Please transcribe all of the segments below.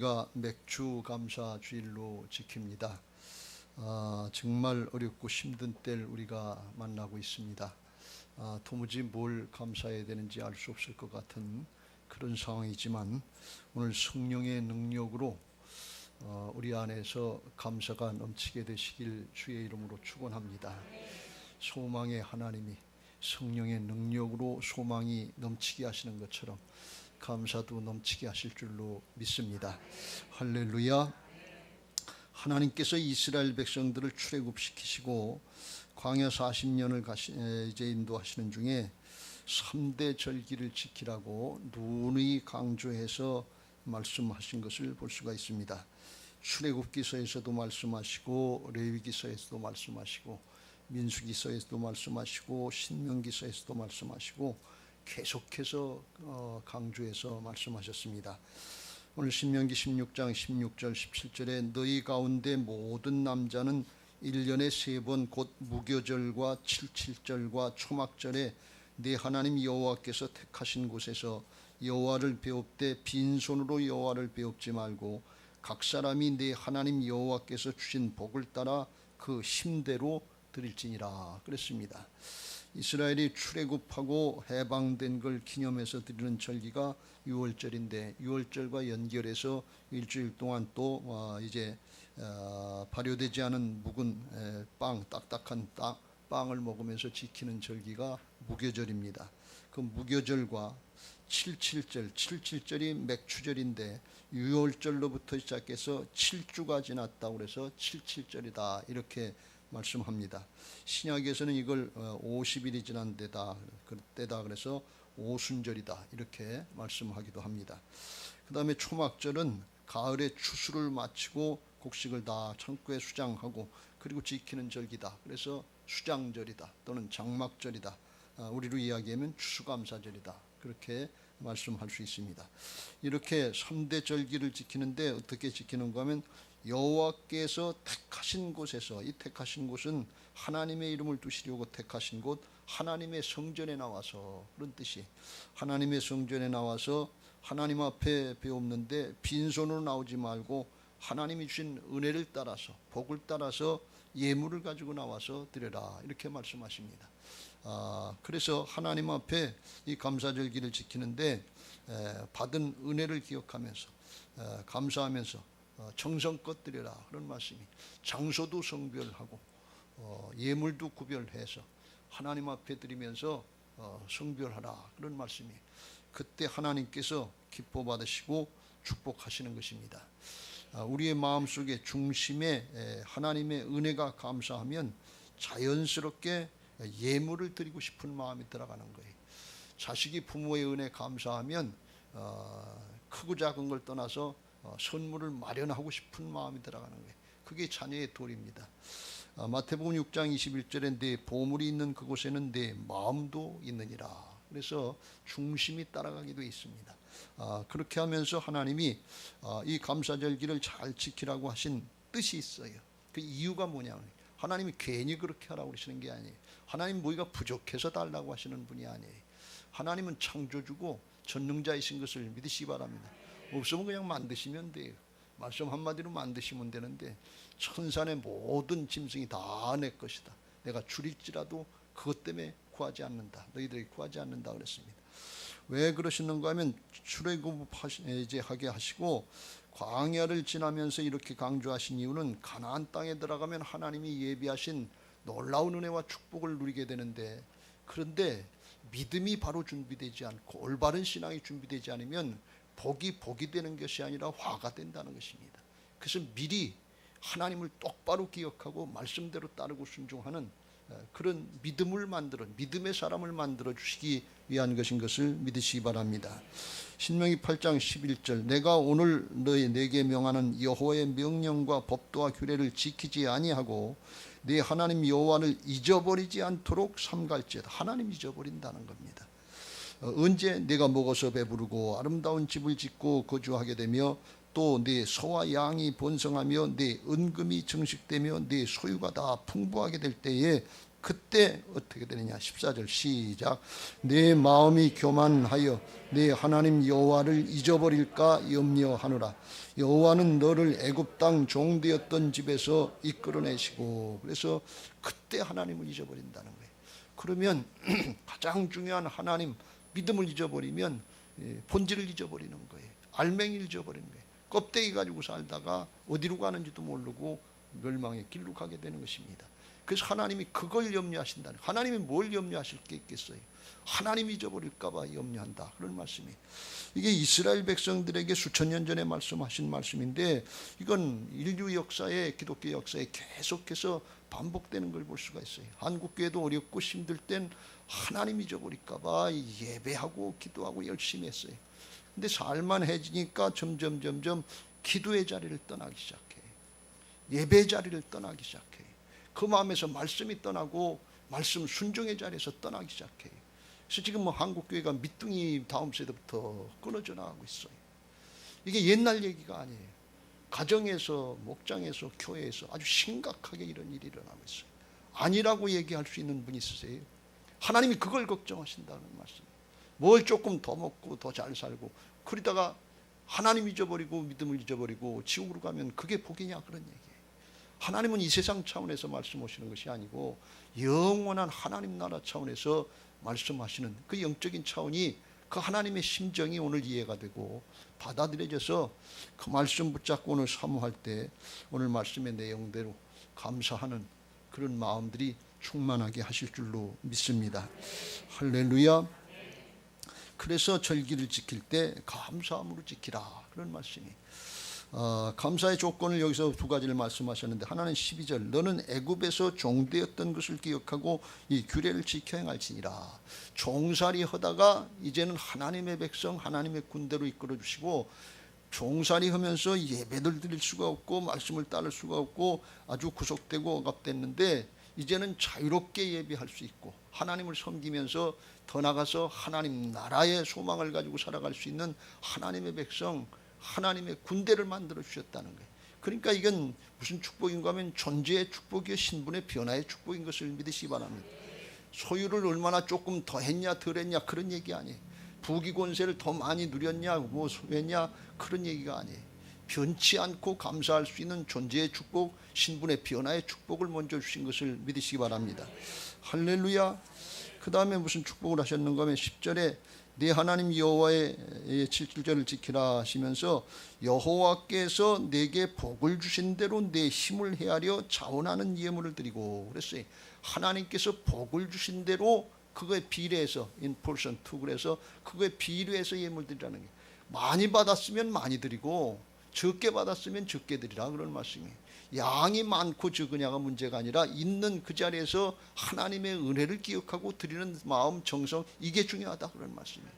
우리가 맥주 감사 주일로 지킵니다. 정말 어렵고 힘든 때를 우리가 만나고 있습니다. 도무지 뭘 감사해야 되는지 알 수 없을 것 같은 그런 상황이지만 오늘 성령의 능력으로 우리 안에서 감사가 넘치게 되시길 주의 이름으로 축원합니다. 소망의 하나님이 성령의 능력으로 소망이 넘치게 하시는 것처럼 감사도 넘치게 하실 줄로 믿습니다. 할렐루야. 하나님께서 이스라엘 백성들을 출애굽시키시고 광야 40년을 이제 인도하시는 중에 3대 절기를 지키라고 누누이 강조해서 말씀하신 것을 볼 수가 있습니다. 출애굽기서에서도 말씀하시고 레위기서에서도 말씀하시고 민수기서에서도 말씀하시고 신명기서에서도 말씀하시고 계속해서 강조해서 말씀하셨습니다. 오늘 신명기 16장 16절 17절에 너희 가운데 모든 남자는 1년에 3번 곧 무교절과 77절과 초막절에 네 하나님 여호와께서 택하신 곳에서 여호와를 배웁되 빈손으로 여호와를 배웁지 말고 각 사람이 네 하나님 여호와께서 주신 복을 따라 그 힘대로 드릴지니라 그랬습니다. 이스라엘이 출애굽하고 해방된 걸 기념해서 드리는 절기가 유월절인데 유월절과 연결해서 일주일 동안 또 이제 발효되지 않은 묵은 빵, 딱딱한 빵을 먹으면서 지키는 절기가 무교절입니다. 그 무교절과 77절이 맥추절인데 유월절로부터 시작해서 7주가 지났다고 그래서 77절이다 이렇게 말씀합니다. 신약에서는 이걸 50일이 지난 때다 그래서 오순절이다 이렇게 말씀하기도 합니다. 그 다음에 초막절은 가을에 추수를 마치고 곡식을 다 창고에 수장하고 그리고 지키는 절기다. 그래서 수장절이다 또는 장막절이다. 우리로 이야기하면 추수감사절이다. 그렇게 말씀할 수 있습니다. 이렇게 3대 절기를 지키는데 어떻게 지키는가 하면 여호와께서 택하신 곳에서, 이 택하신 곳은 하나님의 이름을 두시려고 택하신 곳, 하나님의 성전에 나와서, 그런 뜻이 하나님의 성전에 나와서 하나님 앞에 배웁는데 빈손으로 나오지 말고 하나님이 주신 은혜를 따라서, 복을 따라서 예물을 가지고 나와서 드려라 이렇게 말씀하십니다. 그래서 하나님 앞에 이 감사절기를 지키는데 받은 은혜를 기억하면서 감사하면서 정성껏 드려라 그런 말씀이, 장소도 성별하고 예물도 구별해서 하나님 앞에 드리면서 성별하라 그런 말씀이, 그때 하나님께서 기뻐 받으시고 축복하시는 것입니다. 우리의 마음속에 중심에 하나님의 은혜가 감사하면 자연스럽게 예물을 드리고 싶은 마음이 들어가는 거예요. 자식이 부모의 은혜 감사하면 크고 작은 걸 떠나서 선물을 마련하고 싶은 마음이 들어가는 거예요. 그게 자녀의 도리입니다. 마태복음 6장 21절에 내 보물이 있는 그곳에는 내 마음도 있느니라. 그래서 중심이 따라가기도 있습니다. 그렇게 하면서 하나님이 이 감사절기를 잘 지키라고 하신 뜻이 있어요. 그 이유가 뭐냐면 하나님이 괜히 그렇게 하라고 하시는 게 아니에요. 하나님 뭐가 부족해서 달라고 하시는 분이 아니에요. 하나님은 창조주고 전능자이신 것을 믿으시기 바랍니다. 없으면 그냥 만드시면 돼요. 말씀 한마디로 만드시면 되는데 천산의 모든 짐승이 다 내 것이다. 내가 줄일지라도 그것 때문에 구하지 않는다. 너희들이 구하지 않는다 그랬습니다. 왜 그러시는가 하면 출애굽하게 하시고 광야를 지나면서 이렇게 강조하신 이유는 가나안 땅에 들어가면 하나님이 예비하신 놀라운 은혜와 축복을 누리게 되는데, 그런데 믿음이 바로 준비되지 않고 올바른 신앙이 준비되지 않으면 복이 되는 것이 아니라 화가 된다는 것입니다. 그래서 미리 하나님을 똑바로 기억하고 말씀대로 따르고 순종하는 그런 믿음의 사람을 만들어 주시기 위한 것인 것을 믿으시기 바랍니다. 신명기 8장 11절 내가 오늘 내게 명하는 여호와의 명령과 법도와 규례를 지키지 아니하고 네 하나님 여호와를 잊어버리지 않도록 삼갈지어다. 하나님 잊어버린다는 겁니다. 언제 내가 먹어서 배부르고 아름다운 집을 짓고 거주하게 되며 또 네 소와 양이 번성하며 네 은금이 증식되며 네 소유가 다 풍부하게 될 때에 그때 어떻게 되느냐? 14절 시작. 내 마음이 교만하여 내 하나님 여호와를 잊어버릴까 염려하노라. 여호와는 너를 애굽 땅 종되었던 집에서 이끌어내시고. 그래서 그때 하나님을 잊어버린다는 거예요. 그러면 가장 중요한 하나님 믿음을 잊어버리면 본질을 잊어버리는 거예요. 알맹이를 잊어버리는 거예요. 껍데기 가지고 살다가 어디로 가는지도 모르고 멸망의 길로 가게 되는 것입니다. 그래서 하나님이 그걸 염려하신다는, 하나님이 뭘 염려하실 게 있겠어요? 하나님 잊어버릴까 봐 염려한다, 그런 말씀이. 이게 이스라엘 백성들에게 수천 년 전에 말씀하신 말씀인데, 이건 인류 역사에, 기독교 역사에 계속해서 반복되는 걸 볼 수가 있어요. 한국교회도 어렵고 힘들 땐 하나님 잊어버릴까 봐 예배하고 기도하고 열심히 했어요. 근데 살만해지니까 점점 기도의 자리를 떠나기 시작해. 예배 자리를 떠나기 시작해. 그 마음에서 말씀이 떠나고 말씀 순종의 자리에서 떠나기 시작해요. 그래서 지금 뭐 한국교회가 밑둥이 다음 세대부터 끊어져 나가고 있어요. 이게 옛날 얘기가 아니에요. 가정에서, 목장에서, 교회에서 아주 심각하게 이런 일이 일어나고 있어요. 아니라고 얘기할 수 있는 분이 있으세요? 하나님이 그걸 걱정하신다는 말씀. 뭘 조금 더 먹고 더 잘 살고 그러다가 하나님 잊어버리고 믿음을 잊어버리고 지옥으로 가면 그게 복이냐, 그런 얘기예요. 하나님은 이 세상 차원에서 말씀하시는 것이 아니고 영원한 하나님 나라 차원에서 말씀하시는 그 영적인 차원이, 그 하나님의 심정이 오늘 이해가 되고 받아들여져서 그 말씀 붙잡고 오늘 사모할 때 오늘 말씀의 내용대로 감사하는 그런 마음들이 충만하게 하실 줄로 믿습니다. 할렐루야. 그래서 절기를 지킬 때 감사함으로 지키라, 그런 말씀이. 감사의 조건을 여기서 두 가지를 말씀하셨는데, 하나는 12절 너는 애굽에서 종되었던 것을 기억하고 이 규례를 지켜 행할지니라. 종살이 하다가 이제는 하나님의 백성, 하나님의 군대로 이끌어 주시고, 종살이 하면서 예배를 드릴 수가 없고 말씀을 따를 수가 없고 아주 구속되고 억압됐는데, 이제는 자유롭게 예배할 수 있고 하나님을 섬기면서 더 나가서 하나님 나라의 소망을 가지고 살아갈 수 있는 하나님의 백성, 하나님의 군대를 만들어 주셨다는 거예요. 그러니까 이건 무슨 축복인가 하면 존재의 축복이요 신분의 변화의 축복인 것을 믿으시기 바랍니다. 소유를 얼마나 조금 더 했냐 덜 했냐 그런 얘기 아니에요. 부귀 권세를 더 많이 누렸냐 뭐 소유했냐 그런 얘기가 아니에요. 변치 않고 감사할 수 있는 존재의 축복, 신분의 변화의 축복을 먼저 주신 것을 믿으시기 바랍니다. 할렐루야. 그 다음에 무슨 축복을 하셨는가 하면 10절에 네 하나님 여호와의 7절을 지키라 하시면서 여호와께서 내게 복을 주신 대로 내 힘을 헤아려 자원하는 예물을 드리고 그랬어요. 하나님께서 복을 주신 대로 그거에 비례해서 in portion to, 그래서 그거에 비례해서 예물 드리라는 게, 많이 받았으면 많이 드리고 적게 받았으면 적게 드리라, 그런 말씀이에요. 양이 많고 적으냐가 문제가 아니라 있는 그 자리에서 하나님의 은혜를 기억하고 드리는 마음, 정성, 이게 중요하다, 그런 말씀이에요.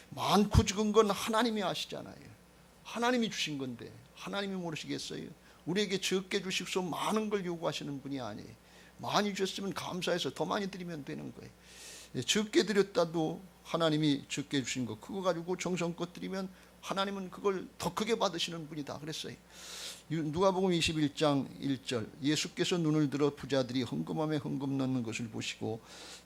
많고 적은 건 하나님이 아시잖아요. 하나님이 주신 건데 하나님이 모르시겠어요? 우리에게 적게 주십시오 많은 걸 요구하시는 분이 아니에요. 많이 주셨으면 감사해서 더 많이 드리면 되는 거예요. 적게 드렸다도 하나님이 적게 주신 거 그거 가지고 정성껏 드리면 하나님은 그걸 더 크게 받으시는 분이다 그랬어요. 누가복음 21장 1절 예수께서 눈을 들어 부자들이 헌금함에 헌금 넣는 것을 보시고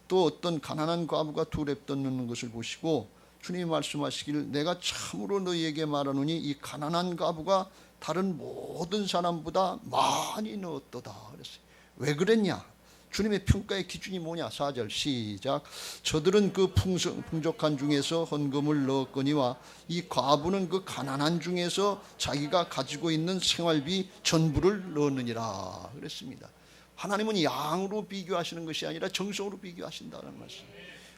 또 어떤 가난한 과부가 두 렙돈 넣는 것을 보시고 주님이 말씀하시기를 내가 참으로 너희에게 말하노니 이 가난한 과부가 다른 모든 사람보다 많이 넣었도다 그랬어요. 왜 그랬냐? 주님의 평가의 기준이 뭐냐? 4절 시작. 저들은 그 풍족한 중에서 헌금을 넣었거니와 이 과부는 그 가난한 중에서 자기가 가지고 있는 생활비 전부를 넣었느니라 그랬습니다. 하나님은 양으로 비교하시는 것이 아니라 정성으로 비교하신다는 말씀.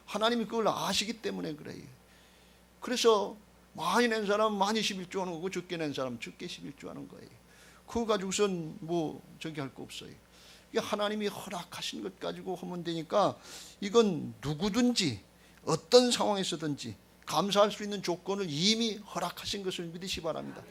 하나님이 그걸 아시기 때문에 그래요. 그래서 많이 낸 사람은 많이 11조 하는 거고 적게 낸 사람은 적게 11조 하는 거예요. 그거 가지고선 뭐 저기 할 거 없어요. 하나님이 허락하신 것 가지고 하면 되니까 이건 누구든지 어떤 상황에서든지 감사할 수 있는 조건을 이미 허락하신 것을 믿으시기 바랍니다.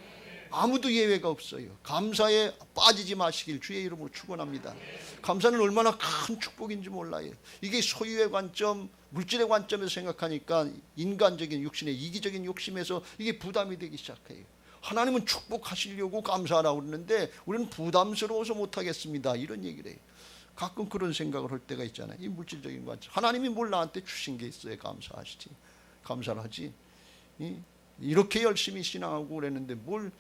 아무도 예외가 없어요. 감사에 빠지지 마시길 주의 이름으로 축원합니다. 감사는 얼마나 큰 축복인지 몰라요. 이게 소유의 관점, 물질의 관점에서 생각하니까 인간적인 육신의 이기적인 욕심에서 이게 부담이 되기 시작해요. 하나님은 축복하시려고 감사하라고 그러는데 우리는 부담스러워서 못하겠습니다, 이런 얘기를 해요. 가끔 그런 생각을 할 때가 있잖아요. 이 물질적인 것 하나님이 뭘 나한테 주신 게 있어야 감사하시지, 감사를 하지. 이렇게 열심히 신앙하고 그랬는데 뭘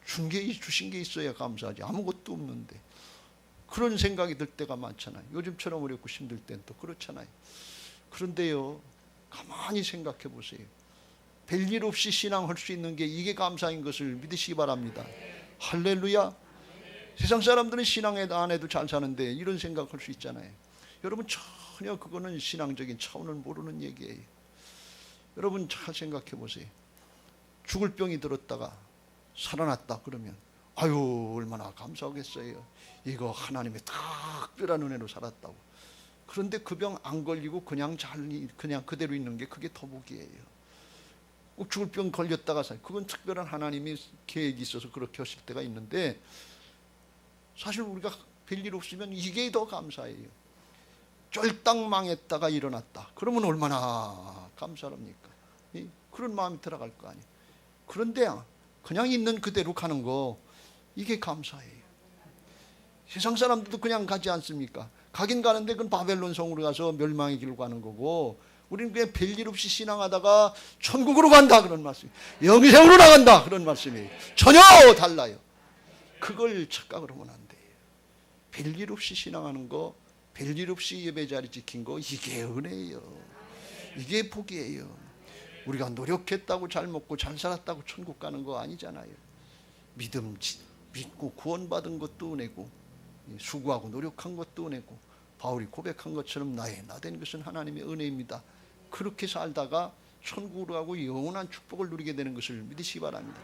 주신 게 있어야 감사하지. 아무것도 없는데. 그런 생각이 들 때가 많잖아요. 요즘처럼 어렵고 힘들 땐 또 그렇잖아요. 그런데요, 가만히 생각해 보세요. 별일 없이 신앙할 수 있는 게 이게 감사인 것을 믿으시기 바랍니다. 할렐루야. 세상 사람들은 신앙 안 해도 잘 사는데 이런 생각할 수 있잖아요. 여러분, 전혀 그거는 신앙적인 차원을 모르는 얘기예요. 여러분 잘 생각해 보세요. 죽을 병이 들었다가 살아났다 그러면 아유 얼마나 감사하겠어요. 이거 하나님의 특별한 은혜로 살았다고. 그런데 그 병 안 걸리고 그냥 그대로 있는 게 그게 더 복이에요. 꼭 죽을 병 걸렸다가 그건 특별한 하나님이 계획이 있어서 그렇게 하실 때가 있는데, 사실 우리가 별일 없으면 이게 더 감사해요. 쫄딱 망했다가 일어났다 그러면 얼마나 감사합니까? 그런 마음이 들어갈 거 아니에요. 그런데 그냥 있는 그대로 가는 거, 이게 감사해요. 세상 사람들도 그냥 가지 않습니까? 가긴 가는데 그건 바벨론 성으로 가서 멸망의 길로 가는 거고, 우리는 그냥 별일 없이 신앙하다가 천국으로 간다 그런 말씀이에요. 영생으로 나간다 그런 말씀이에요. 전혀 달라요. 그걸 착각을 하면 안 돼요. 별일 없이 신앙하는 거, 별일 없이 예배 자리 지킨 거, 이게 은혜예요. 이게 복이에요. 우리가 노력했다고 잘 먹고 잘 살았다고 천국 가는 거 아니잖아요. 믿고 구원받은 것도 은혜고, 수고하고 노력한 것도 은혜고, 바울이 고백한 것처럼 나의 나된 것은 하나님의 은혜입니다. 그렇게 살다가 천국으로 가고 영원한 축복을 누리게 되는 것을 믿으시기 바랍니다.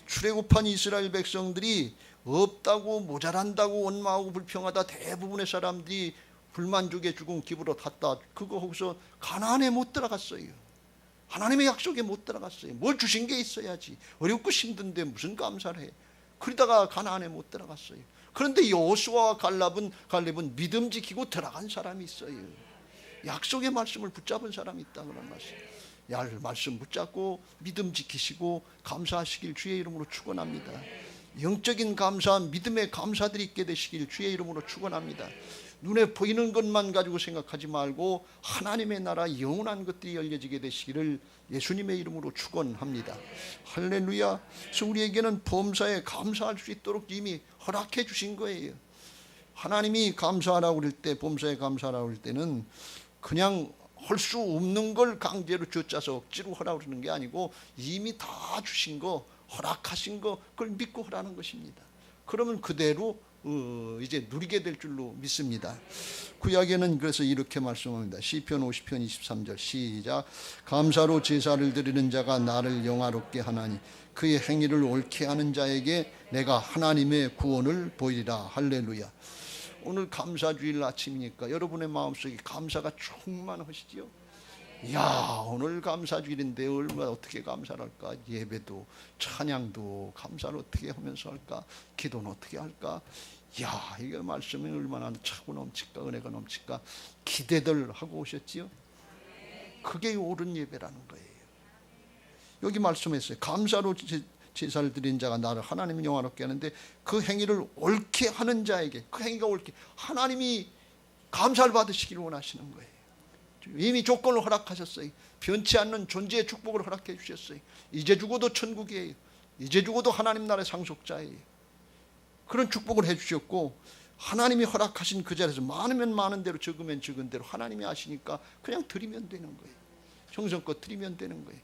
출애굽한 이스라엘 백성들이 없다고 모자란다고 원망하고 불평하다 대부분의 사람들이 불만족의 죽은 기부로 탔다. 그거 거기서 가나안에 못 들어갔어요. 하나님의 약속에 못 들어갔어요. 뭘 주신 게 있어야지. 어렵고 힘든데 무슨 감사를 해. 그러다가 가나안에 못 들어갔어요. 그런데 여호수아와 갈렙은 믿음 지키고 들어간 사람이 있어요. 약속의 말씀을 붙잡은 사람이 있다 그런 말씀. 말씀 붙잡고 믿음 지키시고 감사하시길 주의 이름으로 축원합니다. 영적인 감사, 믿음의 감사들이 있게 되시길 주의 이름으로 축원합니다. 눈에 보이는 것만 가지고 생각하지 말고 하나님의 나라 영원한 것들이 열려지게 되시기를 예수님의 이름으로 축원합니다. 할렐루야. 그래서 우리에게는 범사에 감사할 수 있도록 이미 허락해 주신 거예요. 하나님이 감사하라고 그럴 때, 범사에 감사하라고 그럴 때는 그냥 할 수 없는 걸 강제로 쥐어짜서 억지로 하라고 그러는 게 아니고, 이미 다 주신 거, 허락하신 거, 그걸 믿고 하라는 것입니다. 그러면 그대로 이제 누리게 될 줄로 믿습니다. 구약에는 그래서 이렇게 말씀합니다. 시편 50편 23절 시작. 감사로 제사를 드리는 자가 나를 영화롭게 하나니 그의 행위를 옳게 하는 자에게 내가 하나님의 구원을 보이리라. 할렐루야. 오늘 감사주일 아침이니까 여러분의 마음속에 감사가 충만하시지요? 이야, 오늘 감사주일인데 얼마나 어떻게 감사를 할까? 예배도 찬양도 감사를 어떻게 하면서 할까? 기도는 어떻게 할까? 이야, 이게 말씀이 얼마나 차고 넘칠까? 은혜가 넘칠까? 기대들 하고 오셨지요? 그게 옳은 예배라는 거예요. 여기 말씀했어요. 감사로 제사를 드린 자가 나를 하나님 영화롭게 하는데 그 행위를 옳게 하는 자에게, 그 행위가 옳게, 하나님이 감사를 받으시기를 원하시는 거예요. 이미 조건을 허락하셨어요. 변치 않는 존재의 축복을 허락해 주셨어요. 이제 죽어도 천국이에요. 이제 죽어도 하나님 나라의 상속자예요. 그런 축복을 해 주셨고, 하나님이 허락하신 그 자리에서 많으면 많은 대로, 적으면 적은 대로 하나님이 아시니까 그냥 드리면 되는 거예요. 정성껏 드리면 되는 거예요.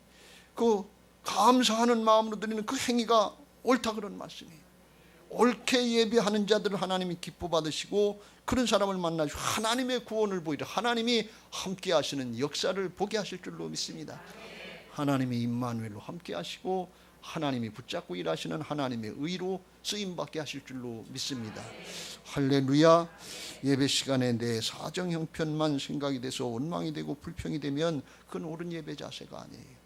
그 감사하는 마음으로 드리는 그 행위가 옳다 그런 말씀이에요. 옳게 예배하는 자들을 하나님이 기뻐 받으시고, 그런 사람을 만나시고 하나님의 구원을 보이려 하나님이 함께 하시는 역사를 보게 하실 줄로 믿습니다. 하나님이 임마누엘로 함께 하시고 하나님이 붙잡고 일하시는 하나님의 의로 쓰임받게 하실 줄로 믿습니다. 할렐루야. 예배 시간에 내 사정 형편만 생각이 돼서 원망이 되고 불평이 되면 그건 옳은 예배 자세가 아니에요.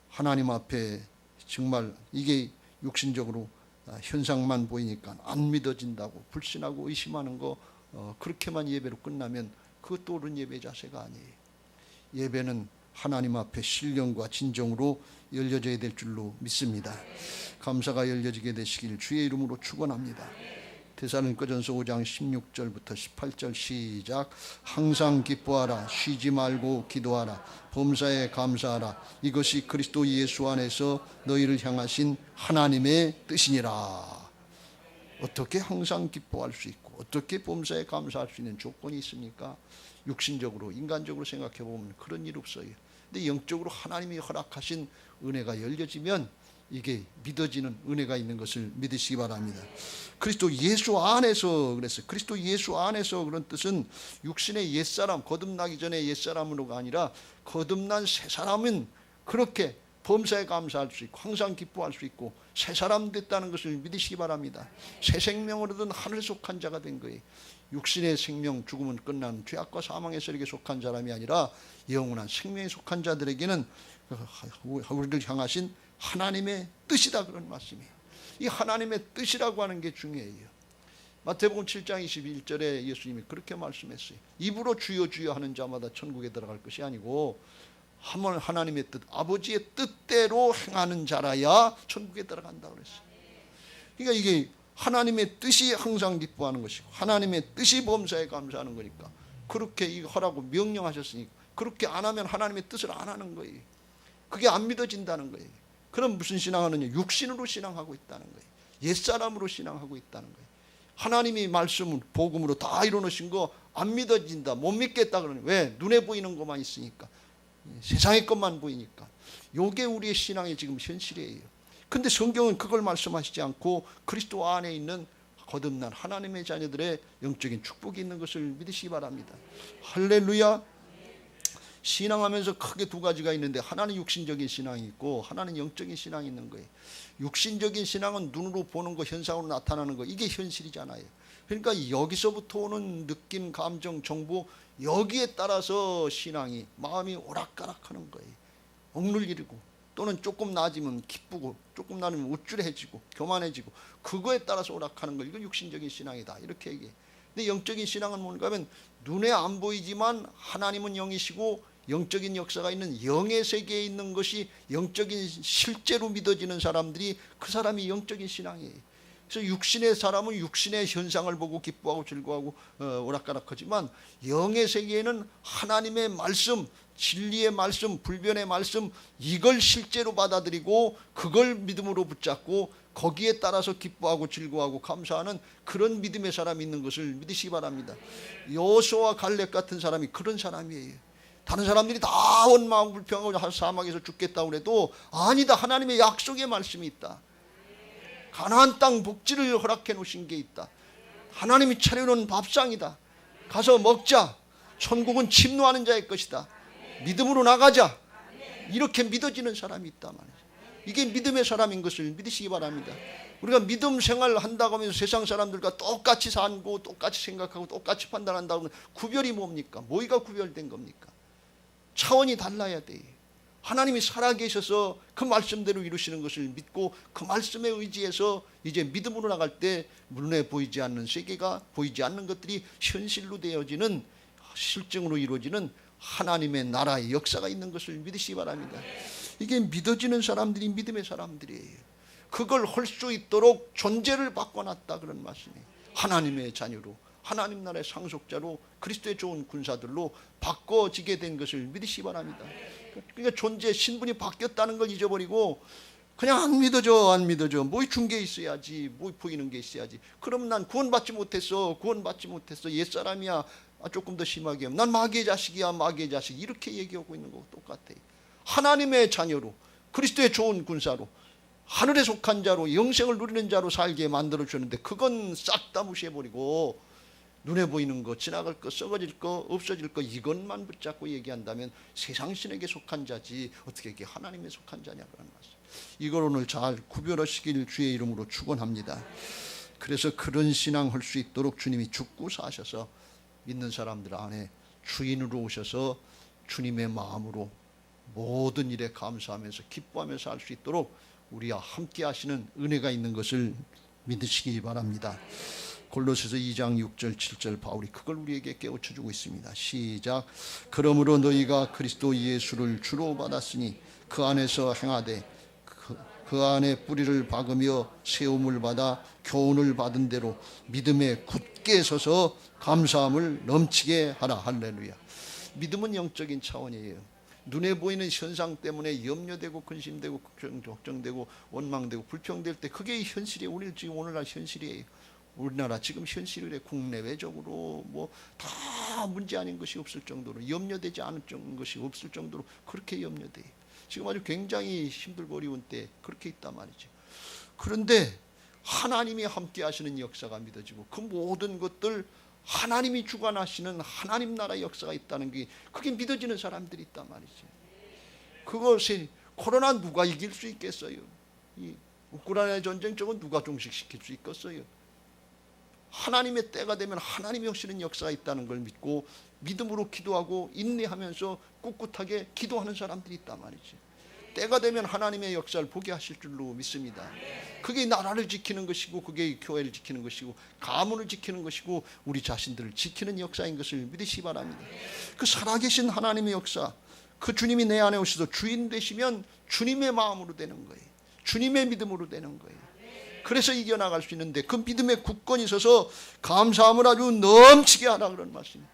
하나님 앞에 정말 이게 육신적으로 현상만 보이니까 안 믿어진다고 불신하고 의심하는 거, 그렇게만 예배로 끝나면 그것도 옳은 예배 자세가 아니에요. 예배는 하나님 앞에 신령과 진정으로 열려져야 될 줄로 믿습니다. 감사가 열려지게 되시길 주의 이름으로 축원합니다. 데살로니가전서 5장 16절부터 18절 시작. 항상 기뻐하라. 쉬지 말고 기도하라. 범사에 감사하라. 이것이 그리스도 예수 안에서 너희를 향하신 하나님의 뜻이니라. 어떻게 항상 기뻐할 수 있고 어떻게 범사에 감사할 수 있는 조건이 있습니까? 육신적으로 인간적으로 생각해 보면 그런 일 없어요. 근데 영적으로 하나님이 허락하신 은혜가 열려지면 이게 믿어지는 은혜가 있는 것을 믿으시기 바랍니다. 그리스도 예수 안에서 그랬어요. 그리스도 예수 안에서 그런 뜻은 육신의 옛사람, 거듭나기 전에 옛사람으로가 아니라 거듭난 새 사람은 그렇게 범사에 감사할 수 있고 항상 기뻐할 수 있고 새 사람 됐다는 것을 믿으시기 바랍니다. 새 생명을 얻은 하늘에 속한 자가 된 거예요. 육신의 생명 죽음은 끝난 죄악과 사망의 세력에 속한 사람이 아니라 영원한 생명에 속한 자들에게는 우리를 향하신 하나님의 뜻이다, 그런 말씀이에요. 이 하나님의 뜻이라고 하는 게 중요해요. 마태복음 7장 21절에 예수님이 그렇게 말씀했어요. 입으로 주여 주여 하는 자마다 천국에 들어갈 것이 아니고 하나님의 뜻, 아버지의 뜻대로 행하는 자라야 천국에 들어간다고 그랬어요. 그러니까 이게 하나님의 뜻이 항상 기뻐하는 것이고 하나님의 뜻이 범사에 감사하는 거니까 그렇게 이거 하라고 명령하셨으니까 그렇게 안 하면 하나님의 뜻을 안 하는 거예요. 그게 안 믿어진다는 거예요. 그럼 무슨 신앙하느냐? 육신으로 신앙하고 있다는 거예요. 옛사람으로 신앙하고 있다는 거예요. 하나님이 말씀을 복음으로 다 이루어놓으신 거 안 믿어진다, 못 믿겠다 그러는. 왜? 눈에 보이는 것만 있으니까, 세상의 것만 보이니까. 요게 우리의 신앙의 지금 현실이에요. 근데 성경은 그걸 말씀하시지 않고 그리스도 안에 있는 거듭난 하나님의 자녀들의 영적인 축복이 있는 것을 믿으시기 바랍니다. 할렐루야. 신앙하면서 크게 두 가지가 있는데 하나는 육신적인 신앙이 있고 하나는 영적인 신앙이 있는 거예요. 육신적인 신앙은 눈으로 보는 거, 현상으로 나타나는 거, 이게 현실이잖아요. 그러니까 여기서부터 오는 느낌, 감정, 정보, 여기에 따라서 신앙이, 마음이 오락가락하는 거예요. 억눌리고 또는 조금 나아지면 기쁘고 조금 나아지면 우쭐해지고 교만해지고, 그거에 따라서 오락하는 거, 이건 육신적인 신앙이다, 이렇게 얘기해. 근데 영적인 신앙은 뭔가 하면 눈에 안 보이지만 하나님은 영이시고 영적인 역사가 있는 영의 세계에 있는 것이 영적인 실제로 믿어지는 사람들이, 그 사람이 영적인 신앙이에요. 그래서 육신의 사람은 육신의 현상을 보고 기뻐하고 즐거워하고 오락가락하지만 영의 세계에는 하나님의 말씀, 진리의 말씀, 불변의 말씀, 이걸 실제로 받아들이고 그걸 믿음으로 붙잡고 거기에 따라서 기뻐하고 즐거워하고 감사하는 그런 믿음의 사람이 있는 것을 믿으시기 바랍니다. 여호수아와 갈렙 같은 사람이 그런 사람이에요. 다른 사람들이 다 원망하고 불평하고 사막에서 죽겠다고 해도 아니다, 하나님의 약속의 말씀이 있다. 가나안 땅 복지를 허락해 놓으신 게 있다. 하나님이 차려놓은 밥상이다. 가서 먹자. 천국은 침노하는 자의 것이다. 믿음으로 나가자. 이렇게 믿어지는 사람이 있단 말이에요. 이게 믿음의 사람인 것을 믿으시기 바랍니다. 우리가 믿음 생활을 한다고 하면서 세상 사람들과 똑같이 살고 똑같이 생각하고 똑같이 판단한다고 하면 구별이 뭡니까? 뭐가 구별된 겁니까? 차원이 달라야 돼요. 하나님이 살아계셔서 그 말씀대로 이루시는 것을 믿고 그 말씀에 의지해서 이제 믿음으로 나갈 때 눈에 보이지 않는 세계가, 보이지 않는 것들이 현실로 되어지는, 실증으로 이루어지는 하나님의 나라의 역사가 있는 것을 믿으시기 바랍니다. 이게 믿어지는 사람들이 믿음의 사람들이에요. 그걸 할 수 있도록 존재를 바꿔놨다, 그런 말씀이에요. 하나님의 자녀로, 하나님 나라의 상속자로, 그리스도의 좋은 군사들로 바꿔지게 된 것을 믿으시기 바랍니다. 그러니까 존재, 신분이 바뀌었다는 걸 잊어버리고 그냥 안 믿어져, 뭐 준 게 있어야지, 뭐 보이는 게 있어야지. 그럼 난 구원받지 못했어, 옛사람이야. 조금 더 심하게 하면 난 마귀의 자식이야, 마귀의 자식, 이렇게 얘기하고 있는 거고 똑같아요. 하나님의 자녀로, 그리스도의 좋은 군사로, 하늘에 속한 자로, 영생을 누리는 자로 살게 만들어주는데 그건 싹 다 무시해버리고 눈에 보이는 거, 지나갈 거, 썩어질 거, 없어질 거, 이것만 붙잡고 얘기한다면 세상 신에게 속한 자지 어떻게 이게 하나님에 속한 자냐, 그런 말씀. 이걸 오늘 잘 구별하시길 주의 이름으로 축원합니다. 그래서 그런 신앙 할 수 있도록 주님이 죽고 사셔서 믿는 사람들 안에 주인으로 오셔서 주님의 마음으로 모든 일에 감사하면서 기뻐하면서 할 수 있도록 우리와 함께 하시는 은혜가 있는 것을 믿으시기 바랍니다. 골로새서 2장 6절 7절 바울이 그걸 우리에게 깨우쳐주고 있습니다. 시작. 그러므로 너희가 그리스도 예수를 주로 받았으니 그 안에서 행하되 그 안에 뿌리를 박으며 세움을 받아 교훈을 받은 대로 믿음에 굳게 서서 감사함을 넘치게 하라. 할렐루야. 믿음은 영적인 차원이에요. 눈에 보이는 현상 때문에 염려되고 근심되고 걱정되고 원망되고 불평될 때 그게 현실이에요. 우리 지금 오늘날 현실이에요. 우리나라 지금 현실에 국내외적으로 뭐 다 문제 아닌 것이 없을 정도로 염려되지 않은 것이 없을 정도로 그렇게 염려돼요. 지금 아주 굉장히 힘들고 어려운 때 그렇게 있단 말이죠. 그런데 하나님이 함께 하시는 역사가 믿어지고 그 모든 것들 하나님이 주관하시는 하나님 나라의 역사가 있다는 게 그게 믿어지는 사람들이 있단 말이죠. 그것이 코로나 누가 이길 수 있겠어요? 이 우크라이나 전쟁 저건 누가 종식시킬 수 있겠어요? 하나님의 때가 되면 하나님이 하시는 역사가 있다는 걸 믿고 믿음으로 기도하고 인내하면서 꿋꿋하게 기도하는 사람들이 있단 말이죠. 때가 되면 하나님의 역사를 보게 하실 줄로 믿습니다. 그게 나라를 지키는 것이고 그게 교회를 지키는 것이고 가문을 지키는 것이고 우리 자신들을 지키는 역사인 것을 믿으시기 바랍니다. 그 살아계신 하나님의 역사, 그 주님이 내 안에 오셔서 주인 되시면 주님의 마음으로 되는 거예요. 주님의 믿음으로 되는 거예요. 그래서 이겨나갈 수 있는데 그 믿음에 굳건히 서서 감사함을 아주 넘치게 하라 그런 말씀입니다.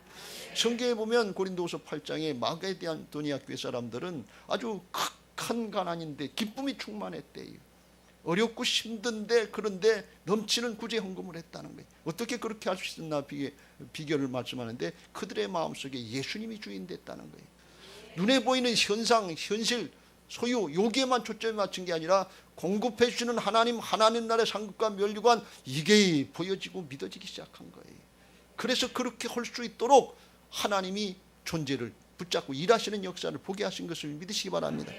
성경에 보면 고린도후서 8장에 마게도니아 교회 사람들은 아주 극한 가난인데 기쁨이 충만했대요. 어렵고 힘든데 그런데 넘치는 구제 헌금을 했다는 거예요. 어떻게 그렇게 할 수 있나 비결을 말씀하는데 그들의 마음속에 예수님이 주인 됐다는 거예요. 눈에 보이는 현상, 현실, 소유 여기에만 초점을 맞춘 게 아니라 공급해 주시는 하나님 나라의 상급과 면류관 이게 보여지고 믿어지기 시작한 거예요. 그래서 그렇게 할 수 있도록 하나님이 존재를 붙잡고 일하시는 역사를 보게 하신 것을 믿으시기 바랍니다.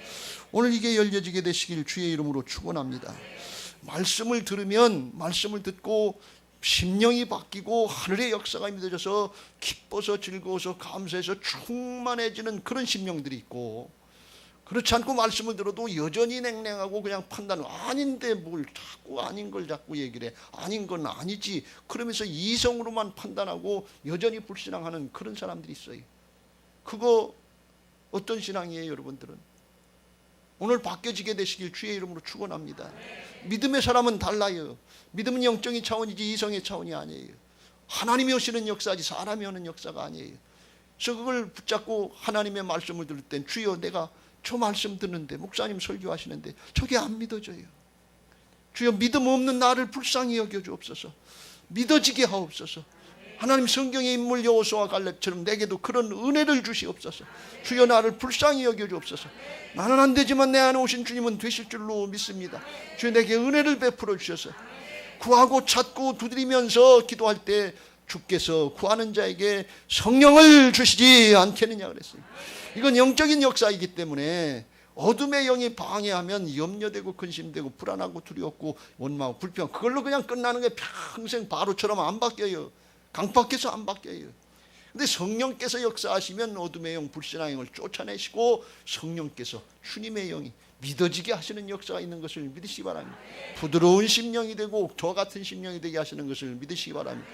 오늘 이게 열려지게 되시길 주의 이름으로 축원합니다. 말씀을 들으면 말씀을 듣고 심령이 바뀌고 하늘의 역사가 믿어져서 기뻐서 즐거워서 감사해서 충만해지는 그런 심령들이 있고, 그렇지 않고 말씀을 들어도 여전히 냉랭하고 그냥 판단을 아닌데 뭘 자꾸 아닌 걸 자꾸 얘기를 해. 아닌 건 아니지. 그러면서 이성으로만 판단하고 여전히 불신앙하는 그런 사람들이 있어요. 그거 어떤 신앙이에요, 여러분들은? 오늘 바뀌어지게 되시길 주의 이름으로 축원합니다. 믿음의 사람은 달라요. 믿음은 영적인 차원이지 이성의 차원이 아니에요. 하나님이 오시는 역사지 사람이 오는 역사가 아니에요. 그래서 그걸 붙잡고 하나님의 말씀을 들을 땐 주여 내가 저 말씀 듣는데 목사님 설교하시는데 저게 안 믿어져요. 주여 믿음 없는 나를 불쌍히 여겨 주옵소서. 믿어지게 하옵소서. 하나님 성경의 인물 여호수아와 갈렙처럼 내게도 그런 은혜를 주시옵소서. 주여 나를 불쌍히 여겨 주옵소서. 나는 안 되지만 내 안에 오신 주님은 되실 줄로 믿습니다. 주여 내게 은혜를 베풀어 주셔서 구하고 찾고 두드리면서 기도할 때 주께서 구하는 자에게 성령을 주시지 않겠느냐 그랬어요. 이건 영적인 역사이기 때문에 어둠의 영이 방해하면 염려되고 근심되고 불안하고 두려웠고 원망하고 불평 그걸로 그냥 끝나는 게 평생 바로처럼 안 바뀌어요. 강박해서 안 바뀌어요. 근데 성령께서 역사하시면 어둠의 영 불신앙의 영을 쫓아내시고 성령께서 주님의 영이 믿어지게 하시는 역사가 있는 것을 믿으시기 바랍니다. 부드러운 심령이 되고 저 같은 심령이 되게 하시는 것을 믿으시기 바랍니다.